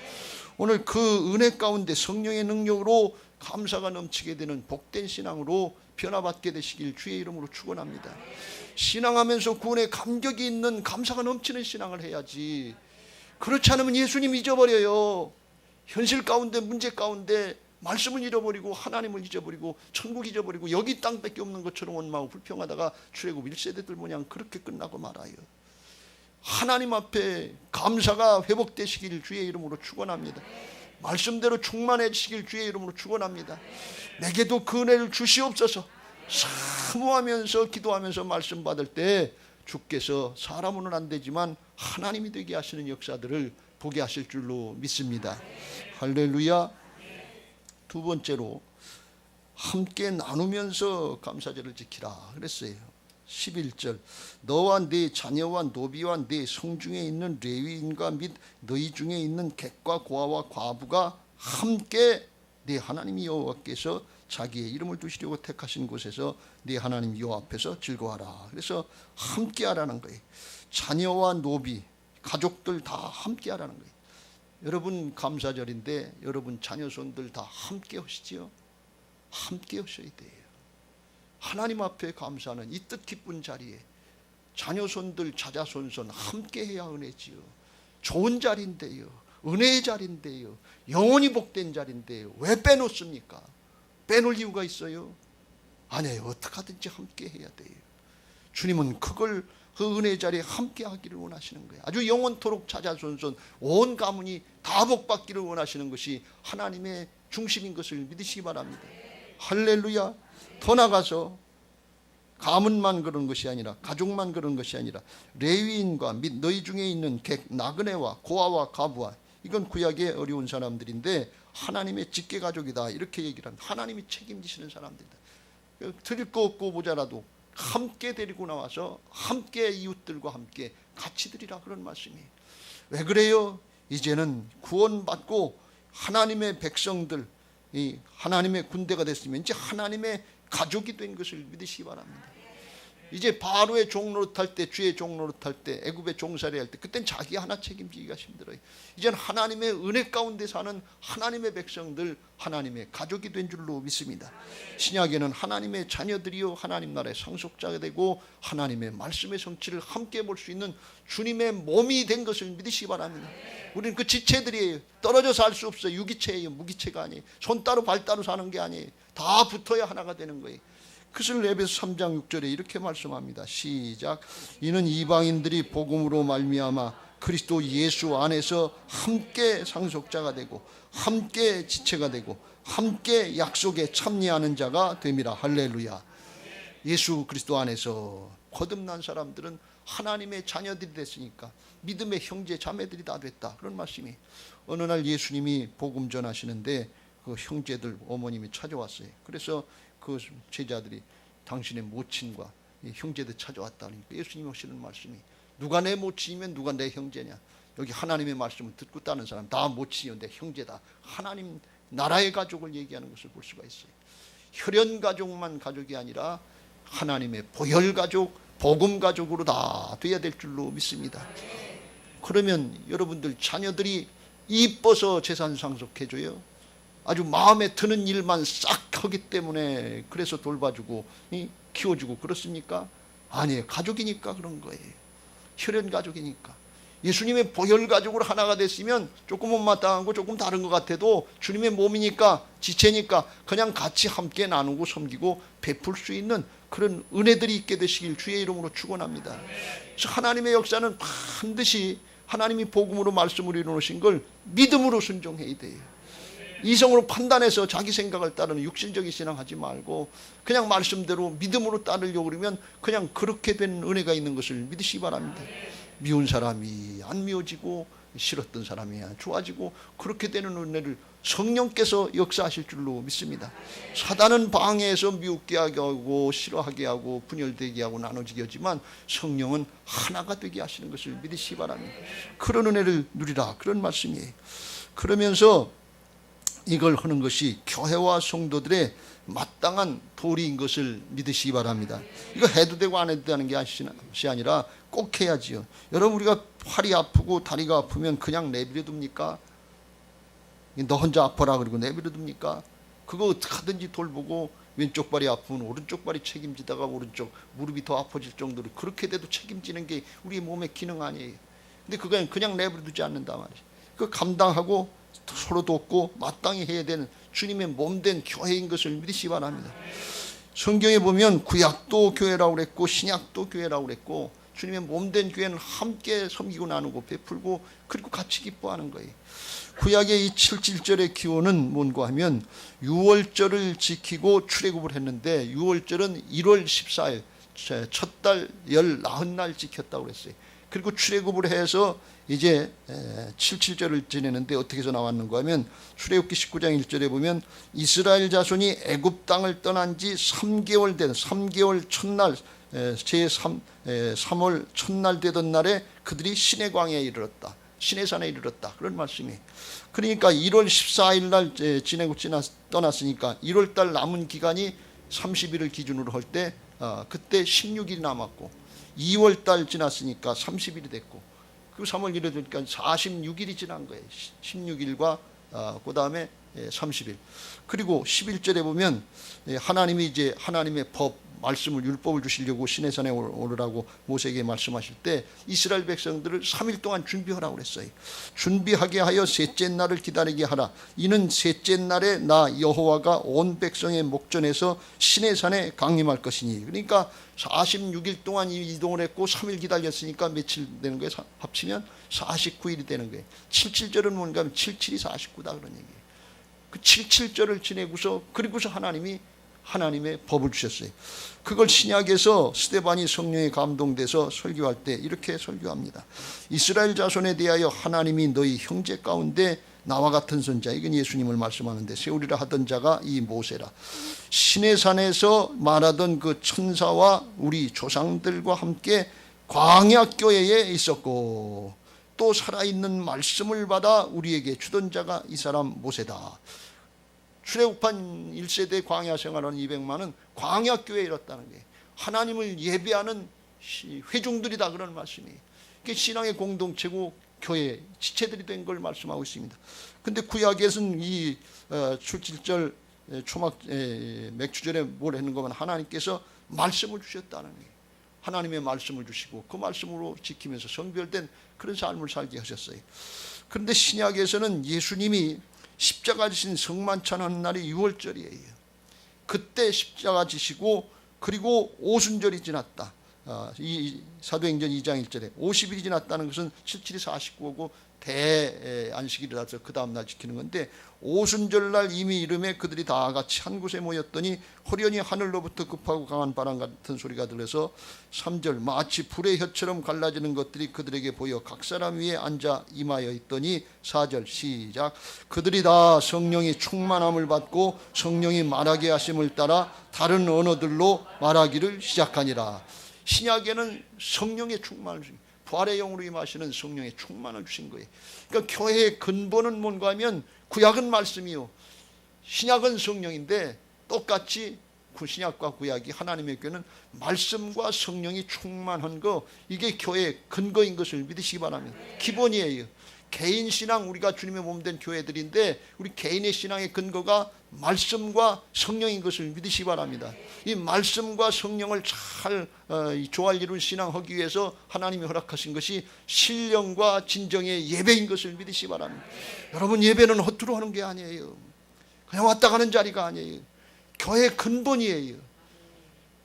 오늘 그 은혜 가운데 성령의 능력으로 감사가 넘치게 되는 복된 신앙으로 변화받게 되시길 주의 이름으로 축원합니다. 신앙하면서 구원에 감격이 있는 감사가 넘치는 신앙을 해야지. 그렇지 않으면 예수님 잊어버려요. 현실 가운데 문제 가운데 말씀을 잃어버리고 하나님을 잊어버리고 천국 잊어버리고 여기 땅밖에 없는 것처럼 원망하고 불평하다가 출애굽 1세대들 모양 그렇게 끝나고 말아요. 하나님 앞에 감사가 회복되시길 주의 이름으로 축원합니다. 말씀대로 충만해지시길 주의 이름으로 축원합니다. 내게도 그 은혜를 주시옵소서. 사모하면서 기도하면서 말씀 받을 때 주께서 사람으로는 안 되지만 하나님이 되게 하시는 역사들을 보게 하실 줄로 믿습니다. 할렐루야. 두 번째로 함께 나누면서 감사절을 지키라 그랬어요. 11절 너와 네 자녀와 노비와 네 성중에 있는 레위인과 및 너희 중에 있는 객과 고아와 과부가 함께 네 하나님 여호와께서 자기의 이름을 두시려고 택하신 곳에서 네 하나님 여호와 앞에서 즐거워하라. 그래서 함께 하라는 거예요. 자녀와 노비 가족들 다 함께 하라는 거예요. 여러분 감사절인데 여러분 자녀손들 다 함께 하시지요. 함께 하셔야 돼요. 하나님 앞에 감사하는 이 뜻깊은 자리에 자녀손들 자자손손 함께 해야 은혜지요. 좋은 자리인데요, 은혜의 자리인데요, 영원히 복된 자리인데요, 왜 빼놓습니까? 빼놓을 이유가 있어요? 아니에요. 어떻게 하든지 함께 해야 돼요. 주님은 그걸 그 은혜의 자리에 함께 하기를 원하시는 거예요. 아주 영원토록 자자손손 온 가문이 다 복받기를 원하시는 것이 하나님의 중심인 것을 믿으시기 바랍니다. 할렐루야. 더 나가서 가문만 그런 것이 아니라, 가족만 그런 것이 아니라 레위인과 및 너희 중에 있는 객, 나그네와 고아와 가부와, 이건 구약의 어려운 사람들인데 하나님의 직계가족이다 이렇게 얘기를 합니다. 하나님이 책임지시는 사람들이다. 드릴 거 없고 모자라도 함께 데리고 나와서 함께 이웃들과 함께 같이 드리라, 그런 말씀이에요. 왜 그래요? 이제는 구원받고 하나님의 백성들, 이 하나님의 군대가 됐으면 이제 하나님의 가족이 된 것을 믿으시기 바랍니다. 이제 바로의 종노릇할 때, 주의 종노릇할 때, 애굽의 종살이 할 때, 그땐 자기 하나 책임지기가 힘들어요. 이제는 하나님의 은혜 가운데 사는 하나님의 백성들, 하나님의 가족이 된 줄로 믿습니다. 신약에는 하나님의 자녀들이요 하나님 나라의 상속자가 되고 하나님의 말씀의 성취를 함께 볼 수 있는 주님의 몸이 된 것을 믿으시기 바랍니다. 우리는 그 지체들이에요. 떨어져서 할 수 없어요. 유기체예요, 무기체가 아니에요. 손 따로 발 따로 사는 게 아니에요. 다 붙어야 하나가 되는 거예요. 그것을 에베소 3장 6절에 이렇게 말씀합니다. 시작. 이는 이방인들이 복음으로 말미암아 그리스도 예수 안에서 함께 상속자가 되고 함께 지체가 되고 함께 약속에 참여하는 자가 됨이라. 할렐루야. 예수 그리스도 안에서 거듭난 사람들은 하나님의 자녀들이 됐으니까 믿음의 형제 자매들이 다 됐다, 그런 말씀이. 어느 날 예수님이 복음 전하시는데 그 형제들 어머님이 찾아왔어요. 그래서 그 제자들이 당신의 모친과 형제들 찾아왔다 그러니까 예수님이 하시는 말씀이, 누가 내 모친이면 누가 내 형제냐. 여기 하나님의 말씀을 듣고 따는 사람 다 모친이요 내 형제다. 하나님 나라의 가족을 얘기하는 것을 볼 수가 있어요. 혈연 가족만 가족이 아니라 하나님의 보혈 가족, 복음 가족으로 다 돼야 될 줄로 믿습니다. 그러면 여러분들 자녀들이 이뻐서 재산 상속해줘요? 아주 마음에 드는 일만 싹 하기 때문에 그래서 돌봐주고 키워주고 그렇습니까? 아니에요. 가족이니까 그런 거예요. 혈연 가족이니까. 예수님의 보혈 가족으로 하나가 됐으면 조금 못마땅한 거 조금 다른 것 같아도 주님의 몸이니까, 지체니까 그냥 같이 함께 나누고 섬기고 베풀 수 있는 그런 은혜들이 있게 되시길 주의 이름으로 축원합니다. 하나님의 역사는 반드시 하나님이 복음으로 말씀으로 이루어놓으신 걸 믿음으로 순종해야 돼요. 이성으로 판단해서 자기 생각을 따르는 육신적인 신앙하지 말고 그냥 말씀대로 믿음으로 따르려고 그러면 그냥 그렇게 된 은혜가 있는 것을 믿으시기 바랍니다. 미운 사람이 안 미워지고 싫었던 사람이 좋아지고 그렇게 되는 은혜를 성령께서 역사하실 줄로 믿습니다. 사단은 방해해서 미웃게 하고 싫어하게 하고 분열되게 하고 나눠지게 하지만 성령은 하나가 되게 하시는 것을 믿으시기 바랍니다. 그런 은혜를 누리라, 그런 말씀이에요. 그러면서 이걸 하는 것이 교회와 성도들의 마땅한 도리인 것을 믿으시기 바랍니다. 이거 해도 되고 안 해도 되는 것이 아니라 꼭 해야지요. 여러분, 우리가 팔이 아프고 다리가 아프면 그냥 내버려 둡니까? 너 혼자 아파라 그러고 내버려 둡니까? 그거 어떻게 하든지 돌보고 왼쪽 발이 아프면 오른쪽 발이 책임지다가 오른쪽 무릎이 더 아파질 정도로 그렇게 돼도 책임지는 게 우리 몸의 기능 아니에요. 근데 그건 그냥 내버려 두지 않는다 말이에요. 그 감당하고 서로 돕고 마땅히 해야 되는 주님의 몸된 교회인 것을 믿으시기 바랍니다. 성경에 보면 구약도 교회라고 그랬고 신약도 교회라고 그랬고 주님의 몸된 교회는 함께 섬기고 나누고 베풀고 그리고 같이 기뻐하는 거예요. 구약의 이 7절의 기호는 뭔가 하면 유월절을 지키고 출애굽을 했는데 유월절은 1월 14일 첫 달 열 나흔날 지켰다고 그랬어요. 그리고 출애굽을 해서 이제 7절을 지내는데 어떻게 해서 나왔는가 하면 출애굽기 19장 1절에 보면 이스라엘 자손이 애굽 땅을 떠난 지 3개월 된 3개월 첫날 제3월 첫날 되던 날에 그들이 시내 광야에 이르렀다. 시내산에 이르렀다. 그런 말씀이. 그러니까 1월 14일 날 지내고 떠났으니까 1월 달 남은 기간이 30일을 기준으로 할 때 그때 16일이 남았고 2월 달 지났으니까 30일이 됐고 그 3월 1일 되니까 46일이 지난 거예요. 16일과 그 다음에 30일. 그리고 11절에 보면 하나님이 이제 하나님의 법 말씀을 율법을 주시려고 시내산에 오르라고 모세에게 말씀하실 때 이스라엘 백성들을 3일 동안 준비하라고 그랬어요. 준비하게 하여 셋째 날을 기다리게 하라. 이는 셋째 날에 나 여호와가 온 백성의 목전에서 시내산에 강림할 것이니. 그러니까 46일 동안 이동을 했고 3일 기다렸으니까 며칠 되는 거예요? 합치면 49일이 되는 거예요. 77절은 뭔가 하면 77이 49다 그런 얘기예요. 그 77절을 지내고서 그리고서 하나님의 법을 주셨어요. 그걸 신약에서 스데반이 성령에 감동돼서 설교할 때 이렇게 설교합니다. 이스라엘 자손에 대하여 하나님이 너희 형제 가운데 나와 같은 선자, 이건 예수님을 말씀하는데 세우리라 하던 자가 이 모세라. 시내산에서 말하던 그 천사와 우리 조상들과 함께 광야 교회에 있었고 또 살아있는 말씀을 받아 우리에게 주던 자가 이 사람 모세다. 출애굽한 1세대 광야 생활하는 200만은 광야 교회에 이뤘다는 거예요. 하나님을 예배하는 회중들이다 그런 말씀이에요. 그게 신앙의 공동체고 교회 지체들이 된 걸 말씀하고 있습니다. 근데 구약에서는 이 출칠절 초막 맥주절에 뭘 했는 거면 하나님께서 말씀을 주셨다는 거예요. 하나님의 말씀을 주시고 그 말씀으로 지키면서 성별된 그런 삶을 살게 하셨어요. 그런데 신약에서는 예수님이 십자가 지신 성만찬하는 날이 6월절이에요. 그때 십자가 지시고 그리고 오순절이 지났다. 이 사도행전 2장 1절에 50일이 지났다는 것은 77이 49고 대안식일이라서 그 다음날 지키는 건데 오순절날 이미 이름에 그들이 다 같이 한 곳에 모였더니 호련히 하늘로부터 급하고 강한 바람 같은 소리가 들려서 3절 마치 불의 혀처럼 갈라지는 것들이 그들에게 보여 각 사람 위에 앉아 임하여 있더니 4절 시작 그들이 다 성령이 충만함을 받고 성령이 말하게 하심을 따라 다른 언어들로 말하기를 시작하니라. 신약에는 성령의 충만을 주신 부활의 영으로 임하시는 성령의 충만을 주신 거예요. 그러니까 교회의 근본은 뭔가 하면 구약은 말씀이요 신약은 성령인데 똑같이 신약과 구약이 하나님의 교회는 말씀과 성령이 충만한 거 이게 교회의 근거인 것을 믿으시기 바랍니다. 기본이에요. 개인 신앙 우리가 주님의 몸된 교회들인데 우리 개인의 신앙의 근거가 말씀과 성령인 것을 믿으시기 바랍니다. 이 말씀과 성령을 잘 조화를 이룬 신앙하기 위해서 하나님이 허락하신 것이 신령과 진정의 예배인 것을 믿으시기 바랍니다. 여러분 예배는 허투루 하는 게 아니에요. 그냥 왔다 가는 자리가 아니에요. 교회의 근본이에요.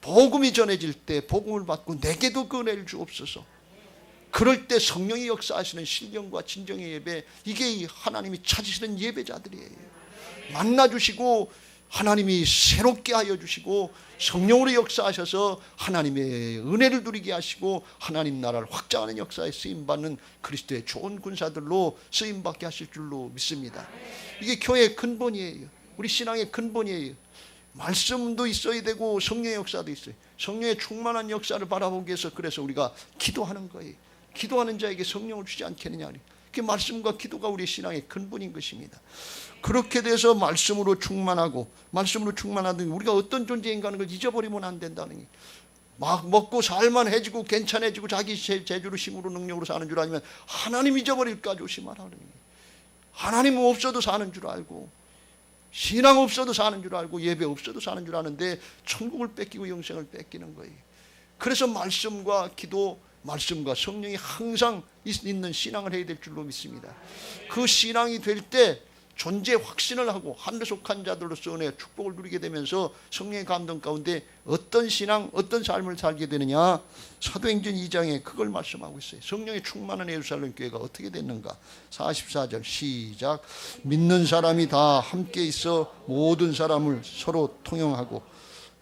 복음이 전해질 때 복음을 받고 내게도 그 은혜를 주옵소서. 그럴 때 성령이 역사하시는 신령과 진정의 예배 이게 하나님이 찾으시는 예배자들이에요. 만나주시고 하나님이 새롭게 하여 주시고 성령으로 역사하셔서 하나님의 은혜를 누리게 하시고 하나님 나라를 확장하는 역사에 쓰임받는 그리스도의 좋은 군사들로 쓰임받게 하실 줄로 믿습니다. 이게 교회의 근본이에요. 우리 신앙의 근본이에요. 말씀도 있어야 되고 성령의 역사도 있어요. 성령의 충만한 역사를 바라보기 위해서 그래서 우리가 기도하는 거예요. 기도하는 자에게 성령을 주지 않겠느냐. 그 말씀과 기도가 우리 신앙의 근본인 것입니다. 그렇게 돼서 말씀으로 충만하고 말씀으로 충만하던 우리가 어떤 존재인가 하는 걸 잊어버리면 안 된다는 게 막 먹고 살만해지고 괜찮아지고 자기 재주로 힘으로 능력으로 사는 줄 알면 하나님 잊어버릴까 조심하라는 게 하나님 없어도 사는 줄 알고 신앙 없어도 사는 줄 알고 예배 없어도 사는 줄 아는데 천국을 뺏기고 영생을 뺏기는 거예요. 그래서 말씀과 기도 말씀과 성령이 항상 있는 신앙을 해야 될 줄로 믿습니다. 그 신앙이 될 때 존재 확신을 하고 하늘에 속한 자들로서 은혜의 축복을 누리게 되면서 성령의 감동 가운데 어떤 신앙, 어떤 삶을 살게 되느냐 사도행전 2장에 그걸 말씀하고 있어요. 성령의 충만한 예루살렘 교회가 어떻게 됐는가 44절 시작 믿는 사람이 다 함께 있어 모든 사람을 서로 통용하고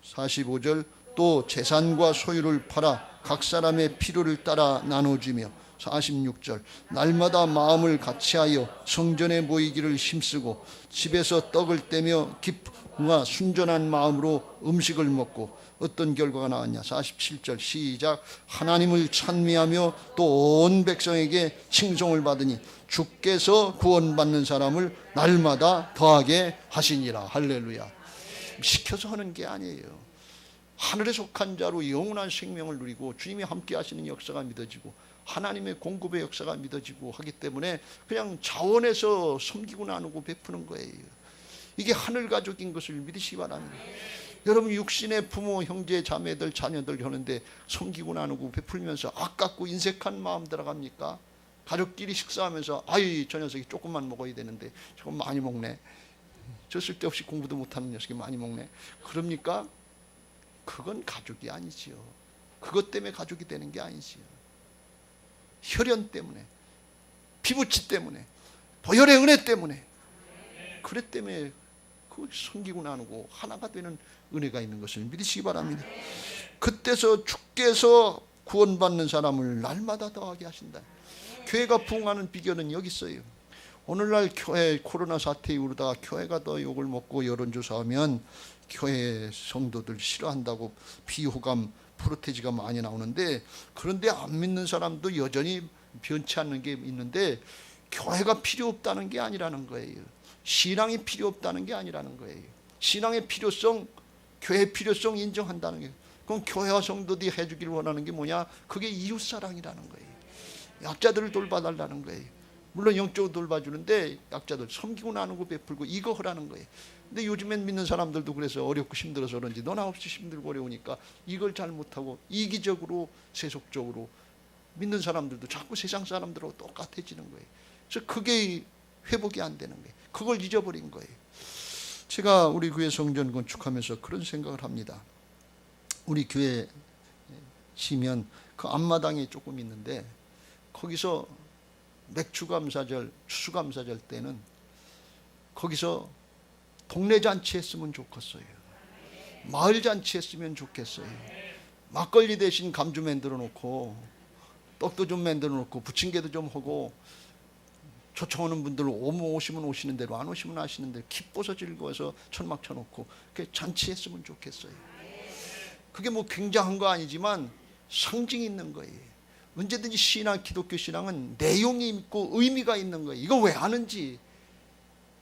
45절 또 재산과 소유를 팔아 각 사람의 필요를 따라 나눠주며 46절 날마다 마음을 같이하여 성전에 모이기를 힘쓰고 집에서 떡을 떼며 기쁨과 순전한 마음으로 음식을 먹고 어떤 결과가 나왔냐 47절 시작 하나님을 찬미하며 또 온 백성에게 칭송을 받으니 주께서 구원받는 사람을 날마다 더하게 하시니라. 할렐루야. 시켜서 하는 게 아니에요. 하늘에 속한 자로 영원한 생명을 누리고 주님이 함께 하시는 역사가 믿어지고 하나님의 공급의 역사가 믿어지고 하기 때문에 그냥 자원해서 섬기고 나누고 베푸는 거예요. 이게 하늘 가족인 것을 믿으시기 바랍니다. 여러분 육신의 부모, 형제, 자매들, 자녀들 하는데 섬기고 나누고 베풀면서 아깝고 인색한 마음 들어갑니까? 가족끼리 식사하면서 아이 저 녀석이 조금만 먹어야 되는데 조금 많이 먹네. 저 쓸데없이 공부도 못하는 녀석이 많이 먹네. 그럽니까? 그건 가족이 아니지요. 그것 때문에 가족이 되는 게 아니지요. 혈연 때문에, 피부치 때문에, 보혈의 은혜 때문에, 그래 때문에 그 섬기고 나누고 하나가 되는 은혜가 있는 것을 믿으시기 바랍니다. 그때서 주께서 구원받는 사람을 날마다 더하게 하신다. 교회가 부흥하는 비결은 여기 있어요. 오늘날 교회 코로나 사태 이후로다가 교회가 더 욕을 먹고 여론조사하면 교회 성도들 싫어한다고 비호감, 프로테지가 많이 나오는데, 그런데 안 믿는 사람도 여전히 변치 않는 게 있는데 교회가 필요 없다는 게 아니라는 거예요. 신앙이 필요 없다는 게 아니라는 거예요. 신앙의 필요성, 교회의 필요성 인정한다는 게, 그럼 교회와 성도들이 해주기를 원하는 게 뭐냐? 그게 이웃사랑이라는 거예요. 약자들을 돌봐달라는 거예요. 물론 영적으로 돌봐주는데 약자들 섬기고 나누고 베풀고 이거 하라는 거예요. 근데 요즘엔 믿는 사람들도 그래서 어렵고 힘들어서 그런지 너나 없이 힘들고 어려우니까 이걸 잘 못하고 이기적으로 세속적으로 믿는 사람들도 자꾸 세상 사람들하고 똑같아지는 거예요. 그래서 그게 회복이 안 되는 거예요. 그걸 잊어버린 거예요. 제가 우리 교회 성전 건축하면서 그런 생각을 합니다. 우리 교회 치면 그 앞마당이 조금 있는데 거기서 맥주감사절, 추수감사절 때는 거기서 동네 잔치 했으면 좋겠어요. 마을 잔치 했으면 좋겠어요. 막걸리 대신 감주 만들어 놓고 떡도 좀 만들어 놓고 부침개도 좀 하고 초청하는 분들 오시면 오시는 대로 안 오시면 하시는 대로 기뻐서 즐거워서 천막 쳐놓고 그렇게 잔치했으면 좋겠어요. 그게 뭐 굉장한 거 아니지만 상징이 있는 거예요. 언제든지 신앙, 기독교 신앙은 내용이 있고 의미가 있는 거예요. 이거 왜 하는지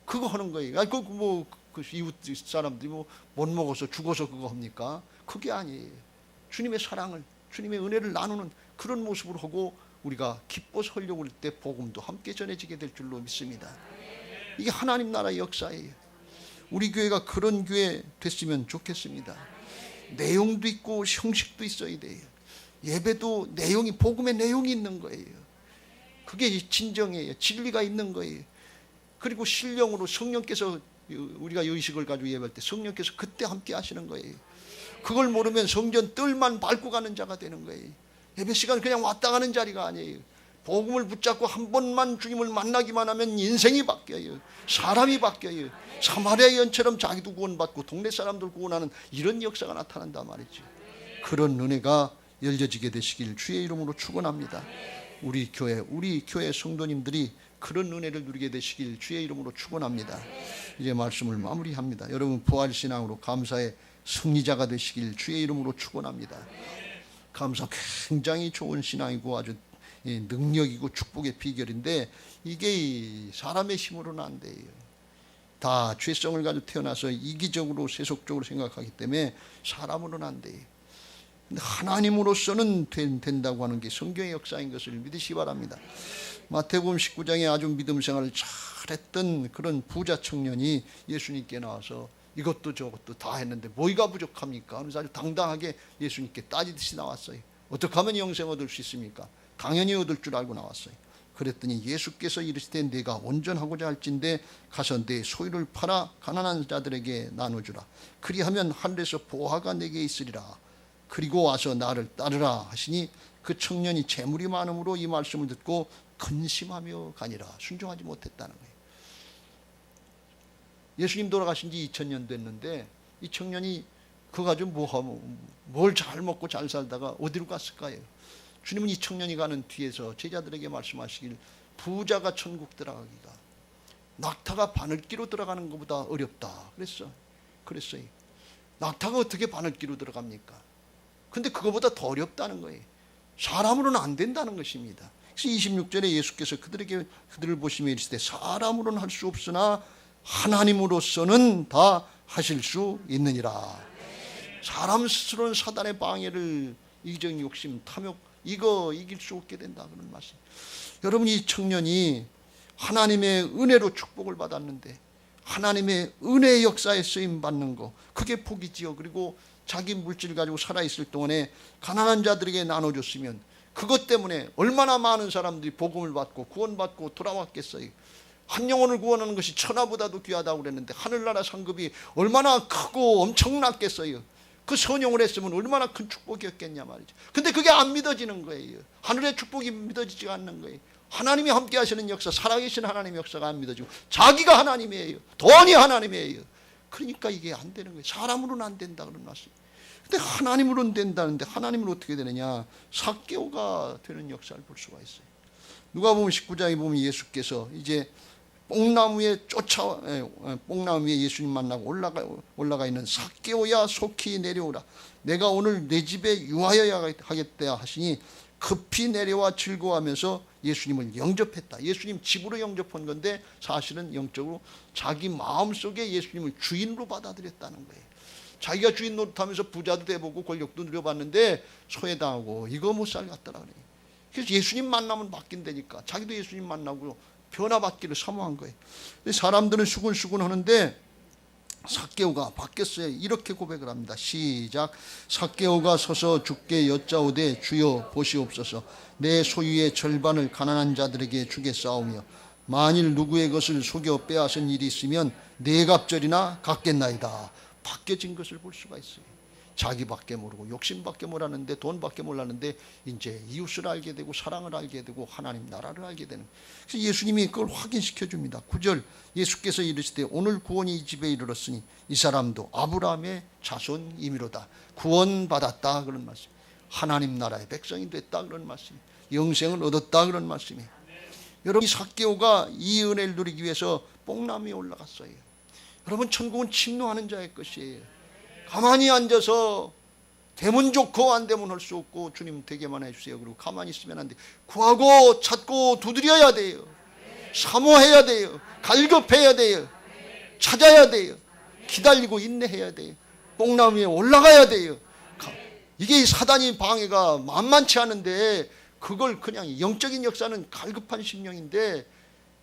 그거 하는 거예요. 아니 그 이웃 사람들이 뭐 못 먹어서 죽어서 그거 합니까? 그게 아니에요. 주님의 사랑을, 주님의 은혜를 나누는 그런 모습으로 하고 우리가 기뻐서 하려고 할 때 복음도 함께 전해지게 될 줄로 믿습니다. 이게 하나님 나라의 역사예요. 우리 교회가 그런 교회 됐으면 좋겠습니다. 내용도 있고 형식도 있어야 돼요. 예배도 내용이, 복음의 내용이 있는 거예요. 그게 진정이에요. 진리가 있는 거예요. 그리고 신령으로 성령께서, 우리가 의식을 가지고 예배할 때 성령께서 그때 함께 하시는 거예요. 그걸 모르면 성전 뜰만 밟고 가는 자가 되는 거예요. 예배 시간 그냥 왔다 가는 자리가 아니에요. 복음을 붙잡고 한 번만 주님을 만나기만 하면 인생이 바뀌어요. 사람이 바뀌어요. 사마리아 여인처럼 자기도 구원받고 동네 사람들 구원하는 이런 역사가 나타난단 말이죠. 그런 은혜가 열려지게 되시길 주의 이름으로 축원합니다. 우리 교회 성도님들이 그런 은혜를 누리게 되시길 주의 이름으로 축원합니다. 이제 말씀을 마무리합니다. 여러분 부활신앙으로 감사의 승리자가 되시길 주의 이름으로 축원합니다. 감사 굉장히 좋은 신앙이고 아주 능력이고 축복의 비결인데 이게 사람의 힘으로는 안 돼요. 다 죄성을 가지고 태어나서 이기적으로 세속적으로 생각하기 때문에 사람으로는 안 돼요. 근데 하나님으로서는 된다고 하는 게 성경의 역사인 것을 믿으시기 바랍니다. 마태복음 19장에 아주 믿음 생활을 잘했던 그런 부자 청년이 예수님께 나와서 이것도 저것도 다 했는데 뭐가 부족합니까? 하면서 아주 당당하게 예수님께 따지듯이 나왔어요. 어떻게 하면 영생 얻을 수 있습니까? 당연히 얻을 줄 알고 나왔어요. 그랬더니 예수께서 이르시되 내가 온전하고자 할진대 가서 내 소유를 팔아 가난한 자들에게 나눠주라. 그리하면 하늘에서 보화가 내게 있으리라. 그리고 와서 나를 따르라 하시니 그 청년이 재물이 많음으로 이 말씀을 듣고 근심하며 가니라. 순종하지 못했다는 거예요. 예수님 돌아가신 지 2000년 됐는데 이 청년이 그거 가지고 뭘 잘 먹고 잘 살다가 어디로 갔을까요? 주님은 이 청년이 가는 뒤에서 제자들에게 말씀하시길 부자가 천국 들어가기가 낙타가 바늘기로 들어가는 것보다 어렵다 그랬어요. 낙타가 어떻게 바늘기로 들어갑니까? 근데 그거보다 더 어렵다는 거예요. 사람으로는 안 된다는 것입니다. 그래서 26절에 예수께서 그들을 보시며 이르시되 사람으로는 할 수 없으나 하나님으로서는 다 하실 수 있느니라. 사람 스스로는 사단의 방해를, 이기적인 욕심, 탐욕 이거 이길 수 없게 된다 그런 말씀. 여러분 이 청년이 하나님의 은혜로 축복을 받았는데 하나님의 은혜의 역사에 쓰임 받는 거, 그게 복이지요. 그리고 자기 물질 가지고 살아있을 동안에 가난한 자들에게 나눠줬으면 그것 때문에 얼마나 많은 사람들이 복음을 받고 구원받고 돌아왔겠어요. 한 영혼을 구원하는 것이 천하보다도 귀하다고 그랬는데 하늘나라 상급이 얼마나 크고 엄청났겠어요. 그 선용을 했으면 얼마나 큰 축복이었겠냐 말이죠. 근데 그게 안 믿어지는 거예요. 하늘의 축복이 믿어지지가 않는 거예요. 하나님이 함께 하시는 역사, 살아계신 하나님의 역사가 안 믿어지고 자기가 하나님이에요. 돈이 하나님이에요. 그러니까 이게 안 되는 거예요. 사람으로는 안 된다 그런 말씀. 근데 하나님으로는 된다는데 하나님으로 어떻게 되느냐? 삭개오가 되는 역사를 볼 수가 있어요. 누가복음 19장에 보면 예수께서 이제 뽕나무 위에 예수님 만나고 올라가 있는 삭개오야 속히 내려오라. 내가 오늘 내 집에 유하여야 하겠다 하시니 급히 내려와 즐거워하면서 예수님을 영접했다. 예수님 집으로 영접한 건데 사실은 영적으로 자기 마음속에 예수님을 주인으로 받아들였다는 거예요. 자기가 주인 노릇하면서 부자도 돼보고 권력도 누려봤는데 소외당하고 이거 못 살겠더라 그래요. 그래서 예수님 만나면 바뀐다니까. 자기도 예수님 만나고 변화받기를 사모한 거예요. 사람들은 수군수군 하는데 삭개오가 바뀌었어요. 이렇게 고백을 합니다. 시작. 삭개오가 서서 주께 여짜오되 주여 보시옵소서. 내 소유의 절반을 가난한 자들에게 주겠사오며 만일 누구의 것을 속여 빼앗은 일이 있으면 네 갑절이나 갚겠나이다. 바뀌어진 것을 볼 수가 있어요. 자기밖에 모르고 욕심밖에 몰랐는데 돈밖에 몰랐는데 이제 이웃을 알게 되고 사랑을 알게 되고 하나님 나라를 알게 되는. 그래서 예수님이 그걸 확인시켜 줍니다. 9절 예수께서 이르시되 오늘 구원이 이 집에 이르렀으니 이 사람도 아브라함의 자손이미로다. 구원받았다 그런 말씀. 하나님 나라의 백성이 됐다 그런 말씀. 영생을 얻었다 그런 말씀이에요. 여러분 이 삭개오가 이 은혜를 누리기 위해서 뽕나무에 올라갔어요. 여러분 천국은 침노하는 자의 것이에요. 가만히 앉아서 되면 좋고 안 되면 할 수 없고 주님 되게만 해주세요. 그리고 가만히 있으면 안 돼요. 구하고 찾고 두드려야 돼요. 사모해야 돼요. 갈급해야 돼요. 찾아야 돼요. 기다리고 인내해야 돼요. 뽕나무 위에 올라가야 돼요. 이게 사단이 방해가 만만치 않은데 그걸 그냥 영적인 역사는 갈급한 심령인데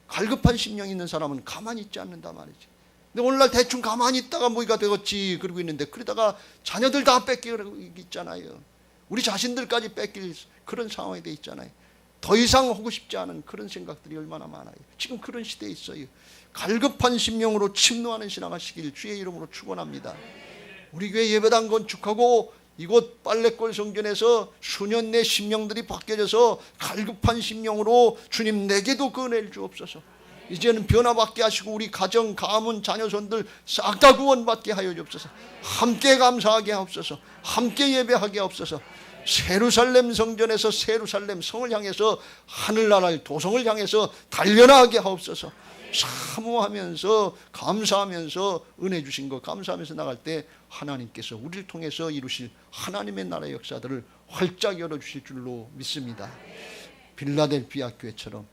갈급한 심령 있는 사람은 가만히 있지 않는다 말이지. 근데 오늘날 대충 가만히 있다가 뭐가 되겠지 그러고 있는데 그러다가 자녀들 다 뺏기고 있잖아요. 우리 자신들까지 뺏길 그런 상황이 돼 있잖아요. 더 이상 하고 싶지 않은 그런 생각들이 얼마나 많아요. 지금 그런 시대에 있어요. 갈급한 심령으로 침노하는 신앙하시길 주의 이름으로 축원합니다. 우리 교회 예배당 건축하고 이곳 빨래골 성전에서 수년 내 심령들이 바뀌어져서 갈급한 심령으로 주님 내게도 그 은혜를 주옵소서. 이제는 변화받게 하시고 우리 가정, 가문, 자녀손들 싹 다 구원받게 하여 주옵소서. 함께 감사하게 하옵소서. 함께 예배하게 하옵소서. 예루살렘 성전에서 예루살렘 성을 향해서 하늘나라의 도성을 향해서 달려나가게 하옵소서. 사모하면서 감사하면서 은혜 주신 거 감사하면서 나갈 때 하나님께서 우리를 통해서 이루실 하나님의 나라의 역사들을 활짝 열어주실 줄로 믿습니다. 빌라델피아 교회처럼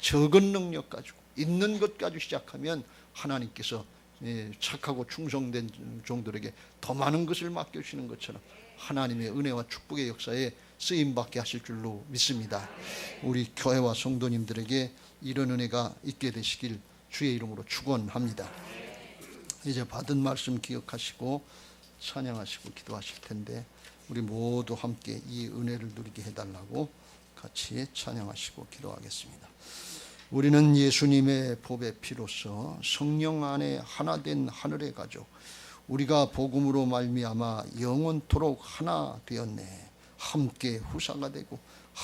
적은 능력 가지고 있는 것 가지고 시작하면 하나님께서 착하고 충성된 종들에게 더 많은 것을 맡겨주시는 것처럼 하나님의 은혜와 축복의 역사에 쓰임받게 하실 줄로 믿습니다. 우리 교회와 성도님들에게 이런 은혜가 있게 되시길 주의 이름으로 축원합니다. 이제 받은 말씀 기억하시고 찬양하시고 기도하실 텐데 우리 모두 함께 이 은혜를 누리게 해달라고 같이 찬양하시고 기도하겠습니다. 우리는 예수님의 보배 피로써 성령 안에 하나 된 하늘의 가족, 우리가 복음으로 말미암아 영원토록 하나 되었네. 함께 후사가 되고